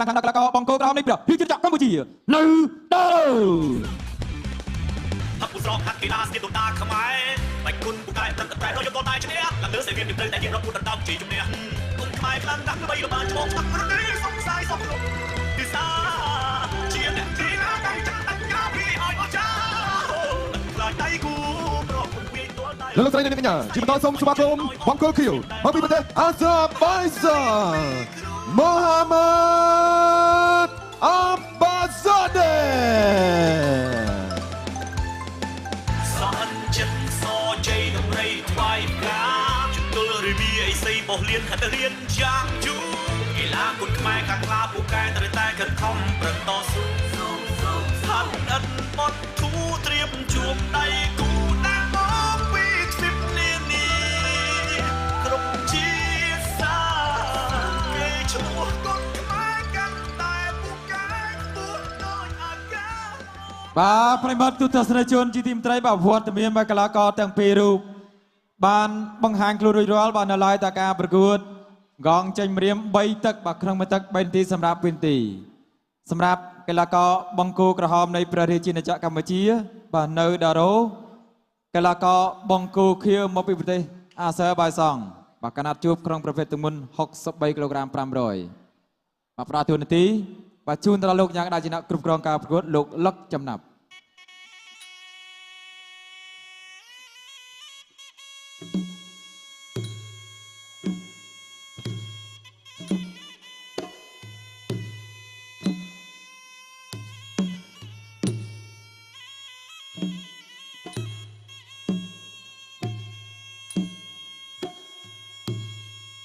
ខាងកីឡាករបង្គោលក្រោមនេះព្រះរាជាណាចក្រកម្ពុជានៅដល់ Hấp phụហាត់កីឡាស្ទាត់ទូតាខ្មែរបាច់គុណពូកែប្រឹងតែរយប់តែឈ្នះឡើងលើសេវាមានព្រឹងតែយើងរត់ពុតដណ្ដើមជ័យជំនះគុណខ្មែរខ្លាំងណាស់ដើម្បីល្បាតឈ្មោះឆ្លាក់រត់នេះសំសាយសំលុបពិសាជាអ្នកទីណាកាន់ចាក់អញ្ញាពីឲ្យអស្ចារ្យខ្លាចដៃគូប្រពន្ធវាយទល់ដៃលោកស្រីនិងកញ្ញាជាបន្តសូមស្វាគមន៍បង្គោលខៀវមកពីប្រទេសអាហ្សាបៃសានមូហាម៉ាត់អាបាហ្សាដេបោះលៀនហាត់រៀនយ៉ាងយូរកីឡាគុណខ្មែរខាងខ្លាពូកែត្រូវតែខិតខំប្រឹងតស៊ូហាត់អិនបត់ធូត្រៀមជួបដៃគូដែលមកពីទ្វីបនានាគ្រប់ជាសាគេឈ្មោះគុណខ្មែរកាន់តែពូកែខ្ពស់ដូចអាកាសបាទប្រិមត្តទូទស្សនិកជនជាទីមេត្រីបាទវត្តមានកីឡាករទាំងពីររូបបានបង្ហាញខ្លួនរួចរាល់បាននៅឡើយតែការប្រកួតកងចេញម្រាម3ទឹកបាទក្នុងមួយទឹក3នាទីសម្រាប់វិនទីសម្រាប់កីឡាករបង្គោលក្រហមនៃព្រះរាជាណាចក្រកម្ពុជាបាទនៅដារ៉ូកីឡាករបង្គោលខៀវមកពីប្រទេសអាសឺបៃសង់បាទកណាត់ជួបក្នុងប្រភេទទម្ងន់63គីឡូក្រាម500បាទផ្ដល់តួនាទីបាទជូនដល់លោកយ៉ាងដែលជាអ្នកគ្រប់គ្រងការប្រកួតលោកលឹកចំណាប់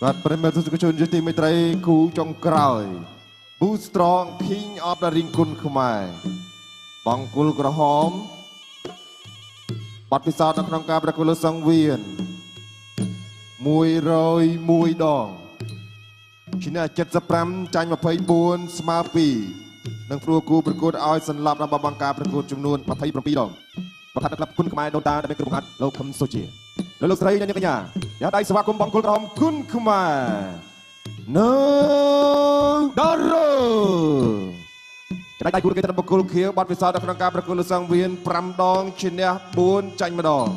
បាទប្រិមត្តទស្សនិកជនជាទីមេត្រីគូចុងក្រោយ Boo Strong King of the Ring គុណខ្មែរបង្គោលក្រហមបទពិសោធន៍នៅក្នុងការប្រកួតលើសង្វៀន101ដងឈ្នះ75ចាញ់24ស្មើ2និងព្រួគូប្រកួតឲ្យសន្លប់របស់បង្ការប្រកួតចំនួន27ដងប្រធានក្លឹបគុណខ្មែរដូនតាដែលមានក្រុមហាត់លោកខឹមសុជាលោកស្រីអ្នកកញ្ញាយ៉ាដៃស្វាគមន៍បង្គោលក្រហមគុណខ្មែរនៅដល់រចំណែកដៃគូគេត្រូវបង្គោលខៀវបាត់ពិសោធន៍នៅក្នុងការប្រកួតលើសង្វៀន5ដងឈ្នះ4ចាញ់1ដង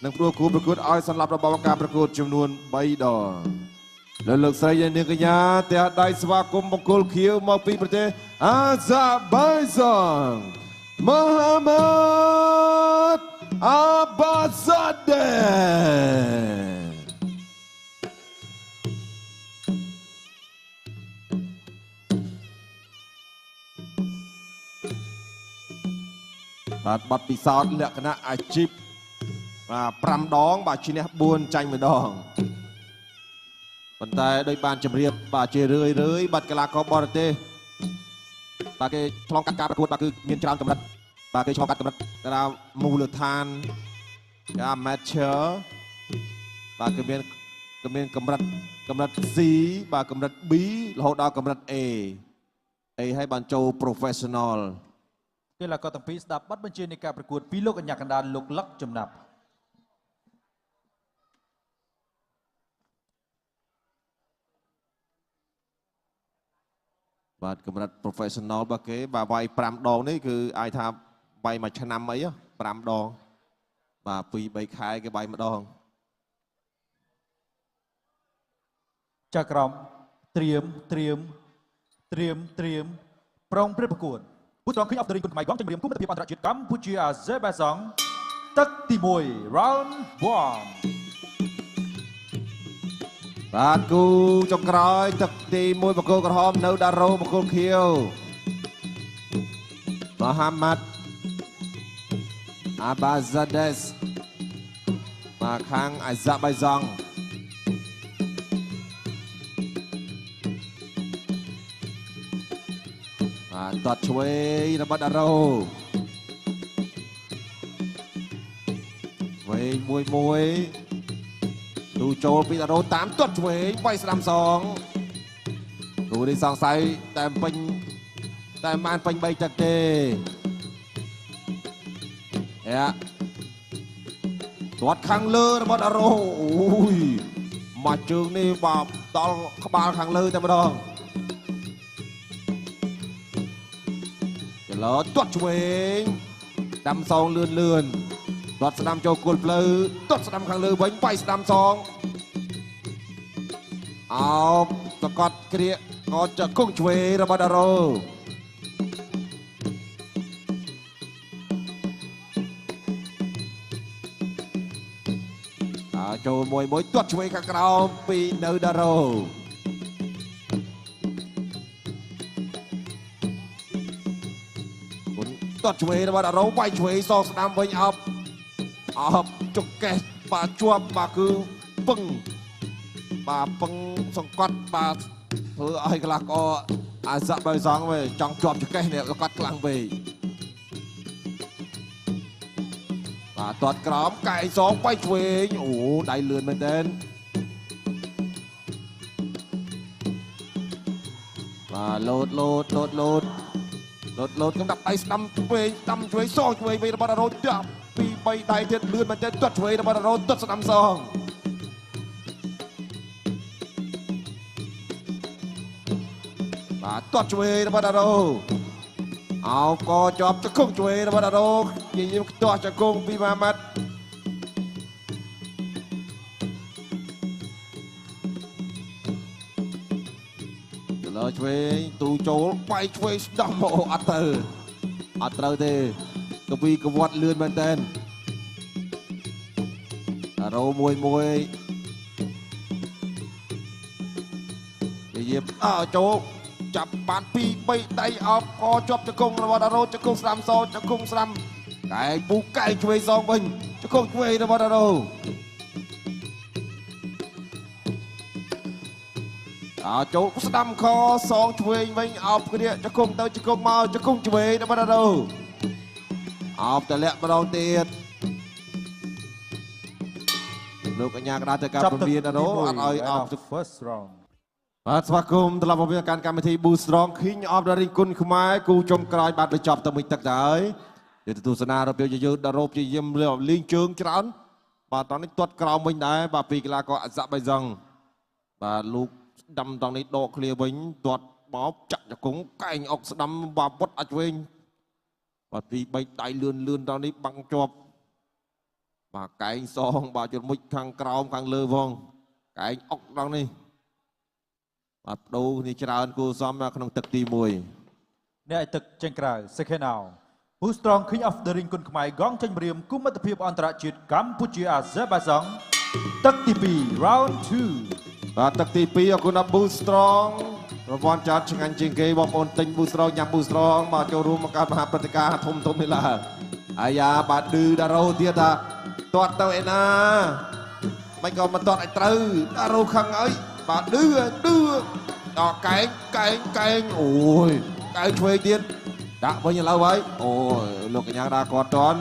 និងព្រួគូប្រកួតឲ្យសន្លប់របស់បង្ការប្រកួតចំនួន3ដងលោកស្រីអ្នកកញ្ញាទះដៃស្វាគមន៍បង្គោលខៀវមកពីប្រទេសអាហ្សាបៃសានមហាម៉ាត់អាបាសាដេបាទបាត់ពិសោធន៍លក្ខណៈអាជីពបាទ5ដងបាទឈ្នះ4ចាញ់1ដងប៉ុន្តែដោយបានជម្រាបបាទជារឿយបាត់កីឡាករបរទេសបាទគេឆ្លងកាត់ការប្រកួតបាទគឺមានច្រើនកម្រិតបាទគេឆ្លងកាត់កម្រិតកីឡាមូលដ្ឋានគេ amateur បាទគឺមានកម្រិត C បាទកម្រិត B រហូតដល់កម្រិត A ហើយបានចូល professional កីឡាករទាំងពីរស្ដាប់បទបញ្ជានៃការប្រកួតពីលោកអញ្ញាកណ្ដាលលោកលឹកចំណាប់បាទកម្រិត professional របស់គេបាទវាយ5ដងនេះគឺអាចថាវាយមួយឆ្នាំអី5ដងបាទ2 3ខែគេវាយម្ដងចាក្រមត្រៀមប្រងព្រឹត្តិប្រកួតผู้strong king of the ring គុណខ្មែរកងជំរាមគូមិត្តភាពអន្តរជាតិកម្ពុជាអាហ្សេបៃសង់ទឹកទី1 round 1បាទគូចុងក្រោយទឹកទី1បង្គោលក្រហមនៅដារ៉ូបង្គោលខៀវមហាម៉ាត់អាបាហ្សាដេសមកខាងអាហ្សាបៃសង់បាទតតឆ្វេងរបស់ដារ៉ូវែងមួយទូចូលពីដារ៉ូតាមទាត់ឆ្វេងវាយស្ដាំសងគូនេះសង្ស័យតែបានពេញ3ទឹកទេទាត់ខាងលើរបស់ដារ៉ូអូយមកជើងនេះបាទដល់ក្បាលខាងលើតែម្ដង ឡូទាត់ឆ្វេងដាំសងលឿនទាត់ស្ដាំចូលគល់ភ្លៅទាត់ស្ដាំខាងលើវិញវាយស្ដាំសងអោបសកត់គ្រាកក៏ចកគង់ឆ្វេងរបស់ដារ៉ូចូលមួយទាត់ឆ្វេងខាងក្រោមពីនៅដារ៉ូទាត់ឆ្វេងរបស់ដារ៉ូវាយឆ្វេងសងស្ដាំវិញអោបចង្កេះបាទជាប់បាទគឺពឹងបាទពឹងសង្កត់បាទធ្វើឲ្យកន្លះកអាសាក់បើសងវិញចង់ជាប់ចង្កេះនេះសង្កត់ខ្លាំងពេកបាទទាត់ក្រោមកែសងវាយឆ្វេងអូដៃលឿនមែនទែនបាទលោតកំដាប់ដៃស្ដាំឆ្វេងស្ដាំឆ្វេងសងឆ្វេងវិញរបស់ដារ៉ូចាប់ពី3ដៃទៀតលឿនមែនទែនទាត់ឆ្វេងរបស់ដារ៉ូទាត់ស្ដាំសងបាទទាត់ឆ្វេងរបស់ដារ៉ូអោបក៏ជាប់ចង្គង់ឆ្វេងរបស់ដារ៉ូនិយាយខ្ទាស់ចង្គង់ពីម៉ាម៉ាត់លើឆ្វេងទូចូលវាយឆ្វេងស្ដាំអូអត់ត្រូវទេកវីកវត្តលឿនមែនតើដារ៉ូមួយនិយាយចូលចាប់បាន2 3ដៃអោបក៏ជាប់ចង្គង់របស់ដារ៉ូចង្គង់ស្ដាំសងចង្គង់ស្ដាំកែពូកែឆ្វេងសងវិញចង្គង់ឆ្វេងរបស់ដារ៉ូចូលស្ដាំខសងឆ្វេងវិញអោបគ្រាកចង្គង់ទៅចង្គង់មកចង្គង់ឆ្វេងរបស់ដារ៉ូអោបតលាក់ម្ដងទៀតលោកកញ្ញាកណ្ដាលទៅការពំរៀនដារ៉ូអត់ឲ្យអោប first round បាទស្វាគមន៍ត្រឡប់មកកាន់កម្មវិធី Boost Strong King of the Ring គុណខ្មែរគូចុងក្រោយបានបញ្ចប់ទៅមួយទឹកទៅហើយយើងទស្សនារបៀបយើងដារ៉ូព្យាយាមលេងជើងច្រើនបាទតោះនេះទាត់ក្រោមវិញដែរបាទពីកីឡាករអាសាក់បៃសង់បាទលោកដាំតង់នេះដកឃ្លាវិញទាត់បោកចាក់ចង្គង់កែងអុកស្ដាំបាទវត្តអាចវិញបាទពី3ដៃលឿនតង់នេះបាំងជាប់បាទកែងសងបាទជុំមុជខាងក្រោមខាងលើផងកែងអុកតង់នេះបាទបដូរនេះច្រើនគូសំក្នុងទឹកទី1អ្នកឲ្យទឹកចេញក្រៅ second round Boost Strong King of the Ring គុណខ្មែរកងចេញម្រាមគុំមិត្តភាពអន្តរជាតិកម្ពុជាអាហ្សេបៃសង់ទឹកទី2 round 2បាទទឹកទី2អរគុណដល់ Boost Strong រង្វាន់ចាត់ឆ្ងាញ់ជាងគេបងប្អូនទិញ Boost Strong ញ៉ាំ Boost Strong បាទចូលរួមបង្កើតមហាព្រឹត្តិការណ៍ធំនេះឡើងអាយ៉ាបាទឌឺដារ៉ូទៀតថាទាត់ទៅឯណាមិនក៏មិនទាត់ឲ្យត្រូវដារ៉ូខឹងអីបាទឌឺដល់កែងអូយកែងឆ្វេងទៀតដាក់វិញឥឡូវហើយអូយលោកកញ្ញាដាក់គាត់តន់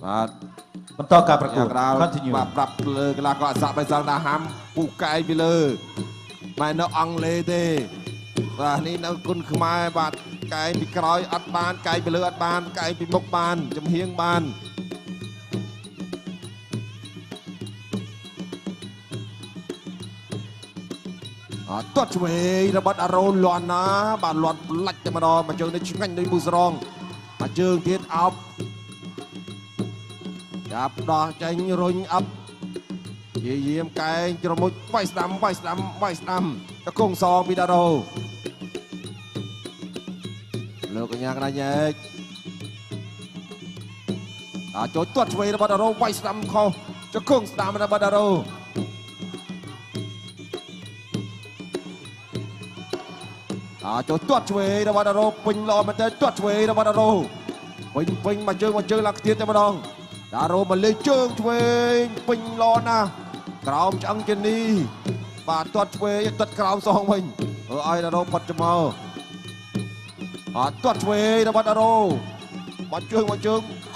បាទបន្តការប្រកួត continue បាទប្រាប់លើកីឡាករអាសាក់បៃសង់ថាហាំពូកែងពីលើមិននៅអង់គ្លេសទេបាទនេះនៅគុណខ្មែរបាទកែងពីក្រោយអត់បានកែងពីលើអត់បានកែងពីមុខបានចំហៀងបានទាត់ឆ្វេងរបស់ដារ៉ូលន់ណាបាទលន់ផ្លាច់តែម្ដងមកជើងនេះឆ្ងាញ់ដូចមូស្រងមកជើងទៀតអោបចាប់ដោះចេញរុញអប់ព្យាយាមកែងច្រមុជវាយស្ដាំតកងសងពីដារ៉ូលោកកញ្ញាកណ្ដាលញែកចូលទាត់ឆ្វេងរបស់ដារ៉ូវាយស្ដាំខុសតកងស្ដាំរបស់ដារ៉ូចូលទាត់ឆ្វេងរបស់ដារ៉ូពេញល្អមែនតើទាត់ឆ្វេងរបស់ដារ៉ូពេញមកជើងឡើងខ្ទៀតតែម្ដងដារ៉ូមកលើជើងឆ្វេងពេញល្អណាស់ក្រោមឆ្អឹងជនីបាទទាត់ឆ្វេងទាត់ក្រោមសងវិញឲ្យដារ៉ូផុតចំមកទាត់ឆ្វេងរបស់ដារ៉ូមកជើង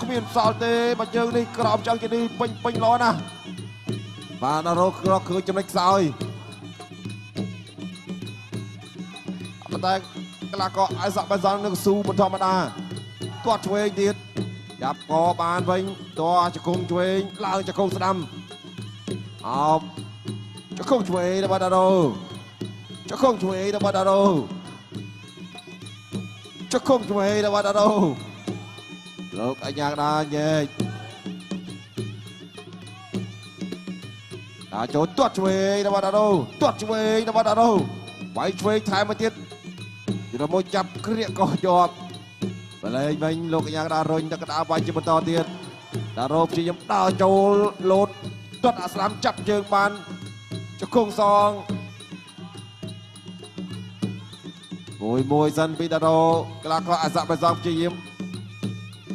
គ្មានសល់ទេមកជើងនេះក្រោមឆ្អឹងជនីពេញល្អណាស់បាទដារ៉ូឃើញចំណុចខ្សោយតែកីឡាករអាសាក់បៃសង់នឹងស៊ូមិនធម្មតាទាត់ឆ្វេងទៀតចាប់កបានវិញតចង្គង់ឆ្វេងឡើងចង្គង់ស្ដាំអោបចង្គង់ឆ្វេងរបស់ដារ៉ូ จะคงช่วยนะบอลดาโรจะคงช่วยนะบอลดาโรลูกอันยากนะเย่โจตัวช่วยนะบอลดาโรตัวช่วยนะบอลดาโรไว้ช่วยถ่ายมาติดจะเราโมจับเครียดก็จบไปเลยมันลูกอันยากนะรอยนักดาไปจีบต่อติดดาโรจียมดาวโจโลดตัวอัสลามจับเชิงมันจะคงซองมวยซันปีดาโรกลาก็อาศัยไปซองจีม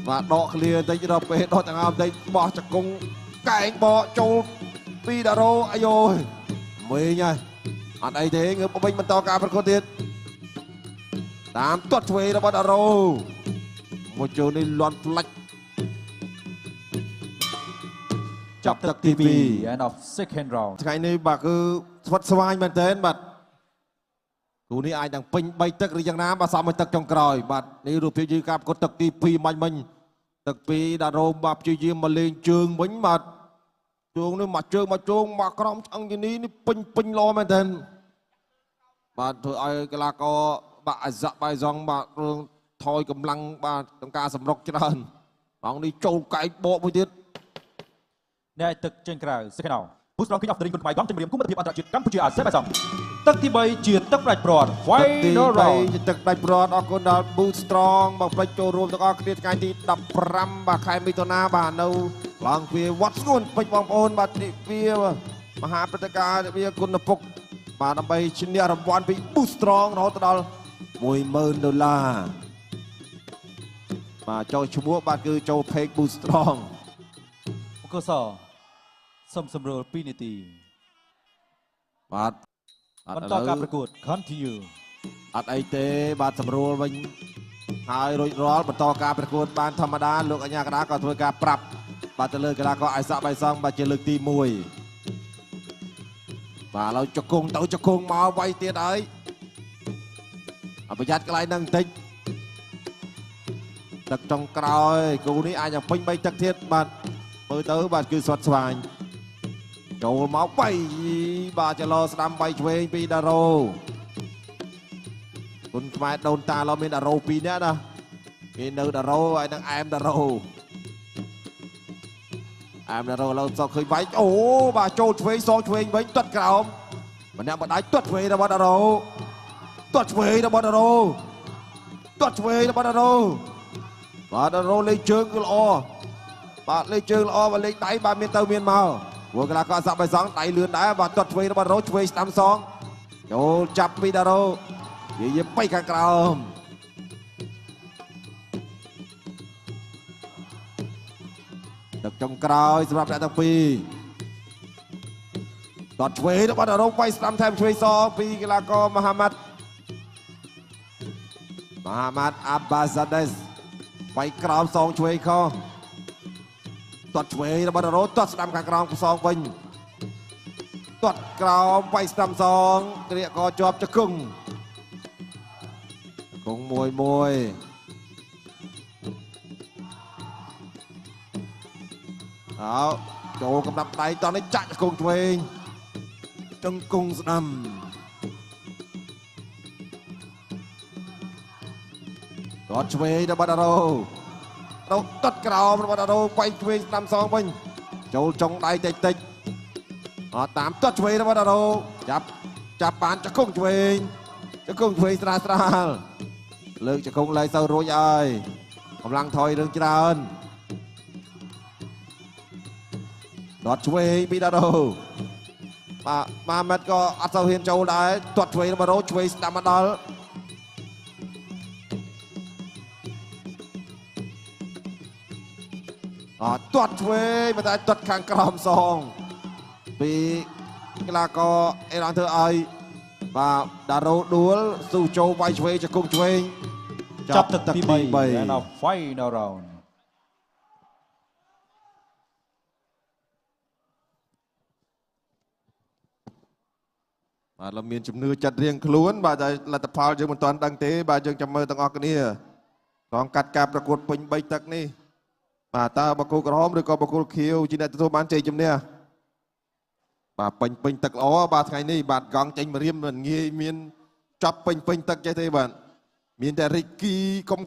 và đọ clear tới đọ pe đọ thằng am đây bỏ chặt cung cạnh bỏ châu pi đà rô ai rồi mười nhai anh ấy thế người binh mình to cả phần con tiền tám tuột về đó đà rô một chỗ này loạn lạch chọc tật TV end of second round ថ្ងៃនេះបាទគឺស្វិតស្វាញមែនទែនបាទគូនេះអាចនឹងពេញ3ទឹកឬយ៉ាងណាបាទសមមួយទឹកចុងក្រោយបាទនេះរូបភាពយឺការប្រកួតទឹកទី2មិញទឹកពីដារ៉ូបាទព្យាយាមមកលេងជើងវិញបាទជើងនេះមកជើងមកជើងមកក្រោមឆ្អឹងជានេះពេញល្អមែនទែនបាទធ្វើឲ្យកីឡាករបាទអាសាក់បាយសងបាទរឿងថយកម្លាំងបាទក្នុងការសម្រុកច្រើនអង្គនេះចូលកែកបកមួយទៀតអ្នកទឹកចេញក្រៅ second round Boostrong King of the Ring គុណខ្មែរកំជំរាមគុំមិត្តភាពអន្តរជាតិកម្ពុជាអាស៊េបៃសង់ទឹកទី3ជាទឹកដាច់ព្រាត់ Final round ជាទឹកដាច់ព្រាត់អរគុណដល់ Boostrong បងប្រិយចូលរួមទាំងអស់គ្នាថ្ងៃទី15បាទខែមិថុនាបាទនៅឡងវាវត្តស្ងួនពេជ្របងប្អូនបាទទិវាមហាព្រឹត្តិការណ៍ទិវាគុណពុកបាទដើម្បីឈ្នះរង្វាន់ពី Boostrong រហូតដល់$10,000បាទចូលឈ្មោះបាទគឺចូល Page Boostrong កុសលសុំសម្រួល2នាទីបាទបន្តការប្រកួត continue អត់អីទេបាទសម្រួលវិញហើយរួចរាល់បន្តការប្រកួតបានធម្មតាលោកអញ្ញាកដាក៏ធ្វើការប្រាប់បាទទៅលើកីឡាករអាយសាក់បៃសងបាទជាលើកទី1បាទឥឡូវចកងទៅចកងមកវាយទៀតហើយប្រយ័ត្នកន្លែងហ្នឹងបន្តិចទឹកចុងក្រោយគូនេះអាចនឹងពេញ3ទឹកទៀតបាទមើលទៅបាទគឺស្វាត់ស្វាញចូលមកបៃបាទចលោស្ដាំបៃឆ្វេងពីដារ៉ូគុណខ្មែរដូនតាឡោមានដារ៉ូ2នាក់ណាគេនៅដារ៉ូហើយនឹងអែមដារ៉ូឡូវសោកឃើញបៃអូបាទចូលឆ្វេងសងឆ្វេងវិញទាត់ក្រោមម្នាក់បដៃទាត់ឆ្វេងរបស់ដារ៉ូទាត់ឆ្វេងរបស់ដារ៉ូទាត់ឆ្វេងរបស់ដារ៉ូបាទដារ៉ូលេងជើងគឺល្អបាទលេងជើងល្អបាទលេងដៃបាទមានទៅមានមកព្រោះកីឡាករសាក់បៃសងដៃលឿនដែរបាទទាត់ឆ្វេងរបស់រ៉ូឆ្វេងស្ដាំសងចូលចាប់ពីដារ៉ូនិយាយបៃខាងក្រោមទឹកចុងក្រោយសម្រាប់អ្នកទាំងពីរទាត់ឆ្វេងរបស់ដារ៉ូបៃស្ដាំថែមឆ្វេងសងពីកីឡាករមហាម៉ាត់អាប់បាហ្សាដេសបៃក្រោមសងឆ្វេងខទាត់ឆ្វេងរបស់ដារ៉ូទាត់ស្ដាំខាងក្រោមសងវិញទាត់ក្រោមបៃស្ដាំសងគ្រាកក៏ជាប់ចង្គង់មួយអោចូលកំដាប់ដៃតនេះចាក់ចង្គង់ឆ្វេងចង្គង់ស្ដាំទាត់ឆ្វេងរបស់ដារ៉ូទៅទាត់ក្រោមរបស់ដារ៉ូបៃឆ្វេងស្ដាំសងវិញចូលចុងដៃតិចអត់តាមទាត់ឆ្វេងរបស់ដារ៉ូចាប់បានចង្គង់ឆ្វេងស្រាលលើកចង្គង់ឡើងទៅរួចហើយកម្លាំងថយរឿងច្រើនទាត់ឆ្វេងពីដារ៉ូបាទម៉ាម៉ាត់ក៏អត់សូវហ៊ានចូលដែរទាត់ឆ្វេងរបស់ដារ៉ូឆ្វេងស្ដាំមកដល់ទាត់ឆ្វេងតែទាត់ខាងក្រោមសងពីកីឡាករអេរ៉ានធ្វើឲ្យបាទដារ៉ូដួលស៊ូចូលវាយឆ្វេងចង្គង់ឆ្វេងចាប់ទឹកទី3 and a final round បាទเราមានជំនឿចិត្តរៀងខ្លួនបាទតែលទ្ធផលយើងមិនទាន់ដឹងទេបាទយើងចាំមើលទាំងអស់គ្នាត្រង់កាត់ការប្រកួតពេញ3ទឹកនេះបាទតើបកគោក្រហមឬក៏បកគោខៀវជាអ្នកទទួលបានជ័យជំនះ បាទពេញទឹកល្អបាទថ្ងៃនេះបាទកង់ចេញមករៀមមិនងាយមានចាប់ពេញទឹកចេះទេបាទមានតែរិចគី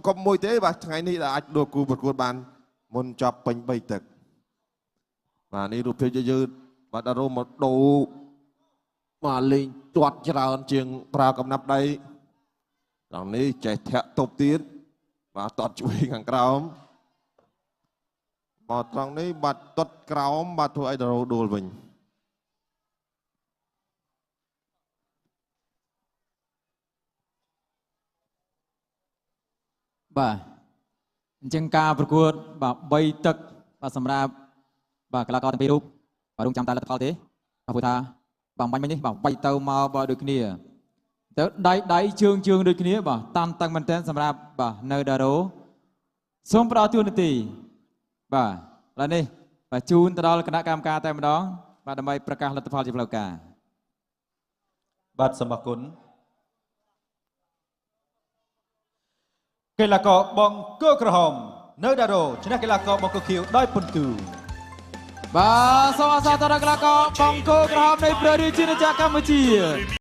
កុំមួយទេបាទថ្ងៃនេះអាចដួលគូប្រកួតបានមុនចាប់ពេញ3ទឹកបាទនេះរូបភាពយឺតបាទដល់រមមកដូរបាទលេងទាត់ច្រើនជាងប្រើកំណាប់ដៃដល់នេះចេះធាក់ទប់ទៀតបាទតត់ជួយខាងក្រោមបាទត្រង់នេះបាទតត់ក្រោមបាទធ្វើឲ្យដល់រដួលវិញបាទអញ្ចឹងការប្រកួតបាទ3ទឹកបាទសម្រាប់បាទកីឡាករទាំងពីររូបបាទរងចាំតែលទ្ធផលទេបាទព្រោះថាបាទបាញ់មិញនេះបាទវាយទៅមកបាទដូចគ្នាទៅដៃជើងដូចគ្នាបាទតាន់តឹងមែនទែនសម្រាប់បាទនៅដារ៉ូសូមផ្ដល់តួនាទីបាទឥឡូវនេះបាទជូនទៅដល់គណៈកម្មការតែម្ដងបាទដើម្បីប្រកាសលទ្ធផលជាផ្លូវការបាទសូមអរគុណកីឡាករបង្គោលក្រហមនៅដារ៉ូឈ្នះកីឡាករបង្គោលខៀវដោយពិន្ទុបាទសូមអរសាទរដល់កីឡាករបង្គោលក្រហមនៃព្រះរាជាណាចក្រកម្ពុជា